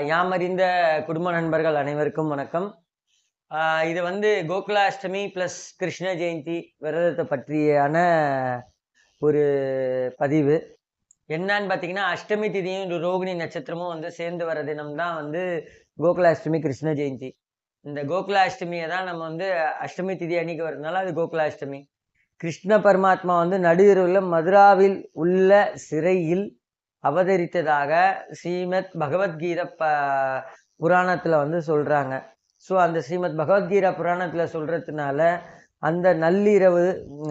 யாமறிந்த குடும்ப நண்பர்கள் அனைவருக்கும் வணக்கம். இது வந்து கோகுலாஷ்டமி ப்ளஸ் கிருஷ்ண ஜெயந்தி விரதத்தை பற்றியான ஒரு பதிவு. என்னன்னு பார்த்தீங்கன்னா, அஷ்டமி திதியும் ரோகிணி நட்சத்திரமும் வந்து சேர்ந்து வர தினம் தான் வந்து கோகுலாஷ்டமி கிருஷ்ண ஜெயந்தி. இந்த கோகுலாஷ்டமியை தான் நம்ம வந்து அஷ்டமி திதி அன்னைக்கு வரதுனால அது கோகுலாஷ்டமி. கிருஷ்ண பரமாத்மா வந்து நடுஇரவில் மதுராவில் உள்ள சிறையில் அவதரித்ததாக ஸ்ரீமத் பகவத்கீதை புராணத்தில் வந்து சொல்கிறாங்க. ஸோ அந்த ஸ்ரீமத் பகவத்கீதா புராணத்தில் சொல்கிறதுனால அந்த நள்ளிரவு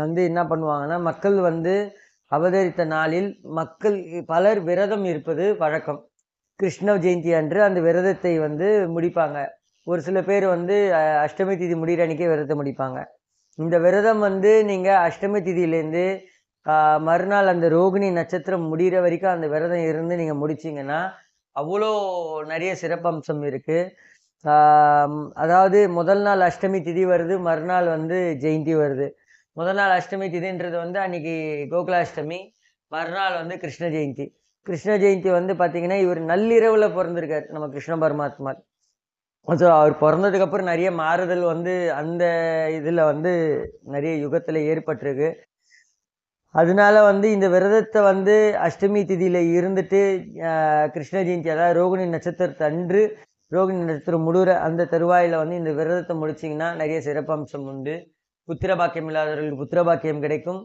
வந்து என்ன பண்ணுவாங்கன்னா, மக்கள் வந்து அவதரித்த நாளில் மக்கள் பலர் விரதம் இருப்பது வழக்கம். கிருஷ்ண ஜெயந்தி அன்று அந்த விரதத்தை வந்து முடிப்பாங்க. ஒரு சில பேர் வந்து அஷ்டமி திதி முடிகிற அன்றைக்கே விரதத்தை முடிப்பாங்க. இந்த விரதம் வந்து நீங்கள் அஷ்டமி திதியிலேருந்து மறுநாள் அந்த ரோகிணி நட்சத்திரம் முடிகிற வரைக்கும் அந்த விரதம் இருந்து நீங்கள் முடிச்சிங்கன்னா அவ்வளோ நிறைய சிறப்பம்சம் இருக்குது. அதாவது முதல் நாள் அஷ்டமி திதி வருது, மறுநாள் வந்து ஜெயந்தி வருது. முதல் நாள் அஷ்டமி திதின்றது வந்து அன்னைக்கு கோகுலாஷ்டமி, மறுநாள் வந்து கிருஷ்ண ஜெயந்தி. கிருஷ்ண ஜெயந்தி வந்து பார்த்திங்கன்னா இவர் நள்ளிரவில் பிறந்திருக்கார் நம்ம கிருஷ்ண பரமாத்மா. ஸோ அவர் பிறந்ததுக்கப்புறம் நிறைய மாறுதல் வந்து அந்த இதில் வந்து நிறைய யுகத்தில் ஏற்பட்டிருக்கு. அதனால வந்து இந்த விரதத்தை வந்து அஷ்டமி திதியில் இருந்துட்டு கிருஷ்ண ஜெயந்தி அதாவது ரோகிணி நட்சத்திரத்தை அன்று ரோகிணி நட்சத்திரம் முழுகிற அந்த தருவாயில் வந்து இந்த விரதத்தை முடிச்சிங்கன்னா நிறைய சிறப்பம்சம் உண்டு. புத்திர பாக்கியம் இல்லாதவர்களுக்கு புத்திர பாக்கியம் கிடைக்கும்,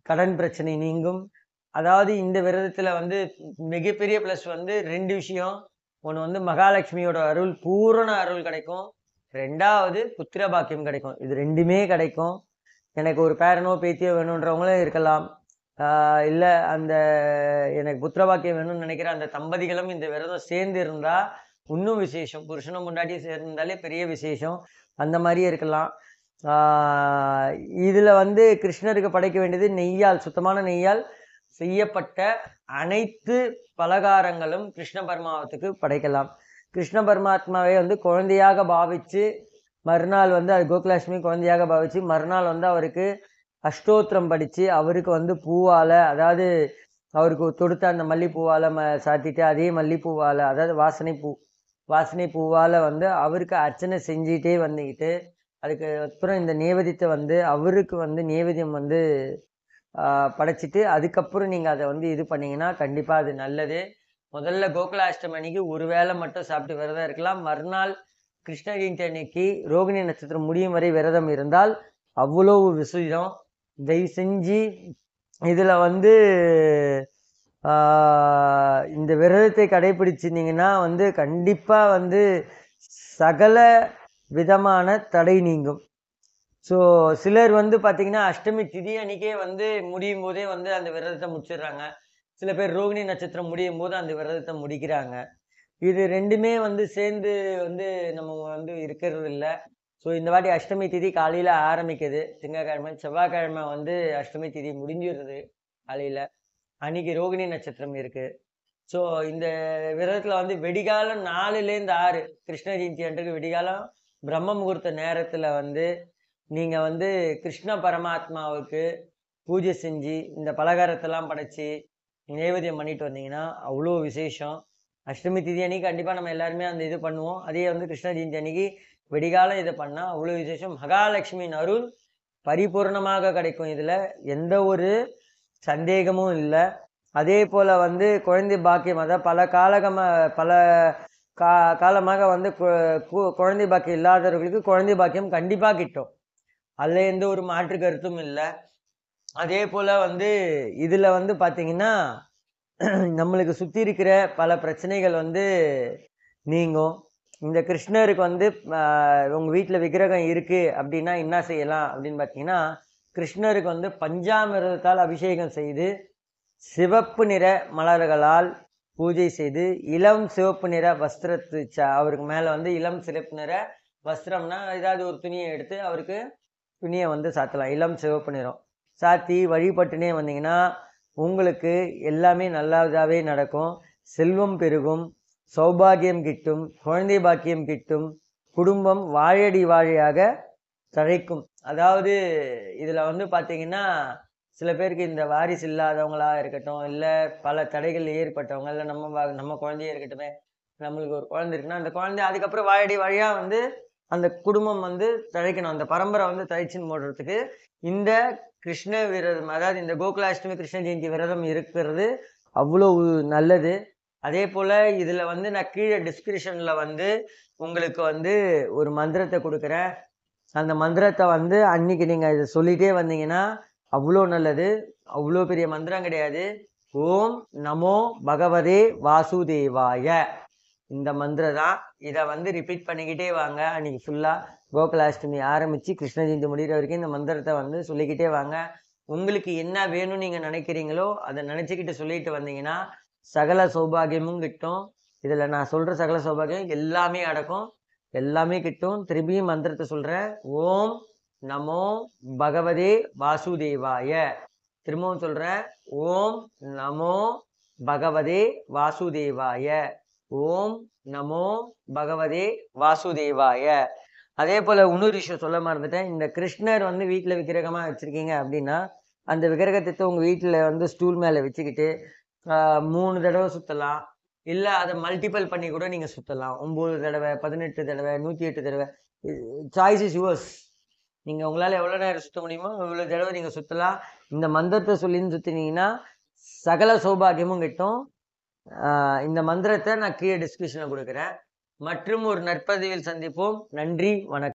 கடன் பிரச்சனை நீங்கும். அதாவது இந்த விரதத்தில் வந்து மிகப்பெரிய ப்ளஸ் வந்து ரெண்டு விஷயம். ஒன்று வந்து மகாலட்சுமியோட அருள், பூரண அருள் கிடைக்கும். ரெண்டாவது புத்திர பாக்கியம் கிடைக்கும். இது ரெண்டுமே கிடைக்கும். எனக்கு ஒரு பேரனோ பேத்தியோ வேணுன்றவங்களும் இருக்கலாம். இல்லை அந்த எனக்கு புத்திர பாக்கியம் வேணும்னு நினைக்கிற அந்த தம்பதிகளும் இந்த விரதம் சேர்ந்து இருந்தால் இன்னும் விசேஷம். புருஷனும் முன்னாடியே சேர்ந்தாலே பெரிய விசேஷம். அந்த மாதிரியே இருக்கலாம். இதில் வந்து கிருஷ்ணருக்கு படைக்க வேண்டியது நெய்யால், சுத்தமான நெய்யால் செய்யப்பட்ட அனைத்து பலகாரங்களும் கிருஷ்ண பரமாத்மாவுக்கு படைக்கலாம். கிருஷ்ண பரமாத்மாவை வந்து குழந்தையாக பாவித்து மறுநாள் வந்து அது கோகுலாஷ்டமி குழந்தையாக பாவித்து மறுநாள் வந்து அவருக்கு அஷ்டோத்திரம் படித்து அவருக்கு வந்து பூவால், அதாவது அவருக்கு தொடுத்த அந்த மல்லிப்பூவால் சாத்திட்டு அதே மல்லிப்பூவால், அதாவது வாசனை பூவால் வந்து அவருக்கு அர்ச்சனை செஞ்சிட்டே வந்துக்கிட்டு அதுக்கு அப்புறம் இந்த நேவேத்தியத்தை வந்து அவருக்கு வந்து நேவேத்தியம் வந்து படைச்சிட்டு அதுக்கப்புறம் நீங்கள் அதை வந்து இது பண்ணிங்கன்னா கண்டிப்பாக அது நல்லது. முதல்ல கோகுலாஷ்டமி அன்னைக்கு ஒரு வேளை மட்டும் சாப்பிட்டு விரதம் இருக்கலாம். மறுநாள் கிருஷ்ண ஜெயந்தி அன்னைக்கு ரோகிணி நட்சத்திரம் முடியும் வரை விரதம் இருந்தால் அவ்வளோ விசேஷம். தயவு செஞ்சு இதில் வந்து இந்த விரதத்தை கடைபிடிச்சிருந்தீங்கன்னா வந்து கண்டிப்பாக வந்து சகல விதமான தடை நீங்கும். ஸோ சிலர் வந்து பார்த்திங்கன்னா அஷ்டமி திதி அன்றைக்கே வந்து முடியும் போதே வந்து அந்த விரதத்தை முடிச்சிடுறாங்க. சில பேர் ரோகிணி நட்சத்திரம் முடியும் போது அந்த விரதத்தை முடிக்கிறாங்க. இது ரெண்டுமே வந்து சேர்ந்து வந்து நம்ம வந்து இருக்கிறது இல்லை. ஸோ இந்த வாட்டி அஷ்டமி திதி காலையில் ஆரம்பிக்குது. திங்கக்கிழமை, செவ்வாய்க்கிழமை வந்து அஷ்டமி திதி முடிஞ்சிடுறது காலையில். அன்றைக்கி ரோகிணி நட்சத்திரம் இருக்குது. ஸோ இந்த விரதத்தில் வந்து வெடிகாலம் 4லேருந்து 6 கிருஷ்ண ஜெயந்தி அன்றைக்கு வெடிகாலம் பிரம்ம முகூர்த்த நேரத்தில் வந்து நீங்கள் வந்து கிருஷ்ண பரமாத்மாவுக்கு பூஜை செஞ்சு இந்த பலகாரத்தெல்லாம் படைச்சி நைவேத்தியம் பண்ணிட்டு வந்தீங்கன்னா அவ்வளோ விசேஷம். அஷ்டமி திதி அன்னைக்கு கண்டிப்பாக நம்ம எல்லாருமே அந்த இது பண்ணுவோம். அதே வந்து கிருஷ்ண ஜெயந்தி அன்னைக்கு வெடிகாலம் இதை பண்ணால் அவ்வளோ விசேஷம். மகாலட்சுமியின் அருள் பரிபூர்ணமாக கிடைக்கும். இதில் எந்த ஒரு சந்தேகமும் இல்லை. அதே போல் வந்து குழந்தை பாக்கியம், அதாவது பல காலமாக வந்து குழந்தை பாக்கியம் இல்லாதவர்களுக்கு குழந்தை பாக்கியம் கண்டிப்பாக கிட்டும். அதில் எந்த ஒரு மாற்று கருத்தும் இல்லை. அதே போல் வந்து இதில் வந்து பார்த்திங்கன்னா நம்மளுக்கு சுற்றி இருக்கிற பல பிரச்சனைகள் வந்து நீங்கும். இந்த கிருஷ்ணருக்கு வந்து உங்கள் வீட்டில் விக்கிரகம் இருக்குது அப்படின்னா என்ன செய்யலாம் அப்படின்னு பார்த்தீங்கன்னா, கிருஷ்ணருக்கு வந்து பஞ்சாமிர்தத்தால் அபிஷேகம் செய்து சிவப்பு நிற மலர்களால் பூஜை செய்து இளம் சிவப்பு நிற வஸ்திரத்து அவருக்கு மேலே வந்து இளம் சிவப்பு நிற வஸ்திரம்னா ஏதாவது ஒரு துணியை எடுத்து அவருக்கு துணியை வந்து சாத்தலாம். இளம் சிவப்பு நிறம் சாத்தி வழிபட்டுனே வந்தீங்கன்னா உங்களுக்கு எல்லாமே நல்லதாகவே நடக்கும். செல்வம் பெருகும், சௌபாகியம் கிட்டும், குழந்தை பாக்கியம் கிட்டும், குடும்பம் வாழையடி வாழையாக தழைக்கும். அதாவது இதில் வந்து பார்த்தீங்கன்னா சில பேருக்கு இந்த வாரிசு இல்லாதவங்களா இருக்கட்டும், இல்ல பல தடைகள் ஏற்பட்டவங்க, இல்ல நம்ம குழந்தையே இருக்கட்டுமே, நம்மளுக்கு ஒரு குழந்தை இருக்குன்னா, அந்த குழந்தை அதுக்கப்புறம் வாழடி வழியா வந்து அந்த குடும்பம் வந்து தழைக்கணும். அந்த பரம்பரை வந்து தழைச்சுன்னு ஓடுறதுக்கு இந்த கிருஷ்ண விரதம், அதாவது இந்த கோகுலாஷ்டமி கிருஷ்ண ஜெயந்தி விரதம் இருக்கிறது அவ்வளவு நல்லது. அதே போல இதுல வந்து நான் கீழே டிஸ்கிரிப்ஷன்ல வந்து உங்களுக்கு வந்து ஒரு மந்திரத்தை கொடுக்குறேன். அந்த மந்திரத்தை வந்து அன்னைக்கு நீங்க இதை சொல்லிட்டே வந்தீங்கன்னா அவ்வளோ நல்லது. அவ்வளோ பெரிய மந்திரம் கிடையாது. ஓம் நமோ பகவதே வாசுதேவாய. இந்த மந்திரம் தான். இதை வந்து ரிப்பீட் பண்ணிக்கிட்டே வாங்க. அன்னைக்கு ஃபுல்லா கோகுலாஷ்டமி ஆரம்பிச்சு கிருஷ்ண ஜெயந்தி முடிகிற வரைக்கும் இந்த மந்திரத்தை வந்து சொல்லிக்கிட்டே வாங்க. உங்களுக்கு என்ன வேணும்னு நீங்க நினைக்கிறீங்களோ அதை நினைச்சுக்கிட்டு சொல்லிட்டு வந்தீங்கன்னா சகல சௌபாகியமும் கிட்டும். இதுல நான் சொல்ற சகல சௌபாகியம் எல்லாமே அடக்கும், எல்லாமே கிட்டும். திரும்பியும் மந்திரத்தை சொல்றேன். ஓம் நமோ பகவதே வாசுதேவாய. திரும்பவும் சொல்றேன். ஓம் நமோ பகவதே வாசுதேவாய. ஓம் நமோ பகவதே வாசுதேவாய. அதே போல இன்னொரு விஷயம் சொல்ல மறந்துட்டேன். இந்த கிருஷ்ணர் வந்து வீட்டுல விக்கிரகமா வச்சிருக்கீங்க அப்படின்னா அந்த விக்கிரகத்தை உங்க வீட்டுல வந்து ஸ்டூல் மேல வச்சுக்கிட்டு 3 தடவை சுத்தலாம். இல்ல அதை மல்டிபிள் பண்ணி கூட நீங்க சுத்தலாம். 9 தடவை, 18 தடவை, 108 தடவை. Choice is yours. நீங்க உங்களால எவ்வளவு நேரம் சுத்த முடியுமோ இவ்வளவு தடவை நீங்க சுத்தலாம். இந்த மந்திரத்தை சொல்லின்னு சுத்தினீங்கன்னா சகல சௌபாகியமும் கிட்டும். இந்த மந்திரத்தை நான் கீழே டிஸ்கிரிப்ஷன்ல கொடுக்குறேன். மற்றும் ஒரு நற்பதிவில் சந்திப்போம். நன்றி, வணக்கம்.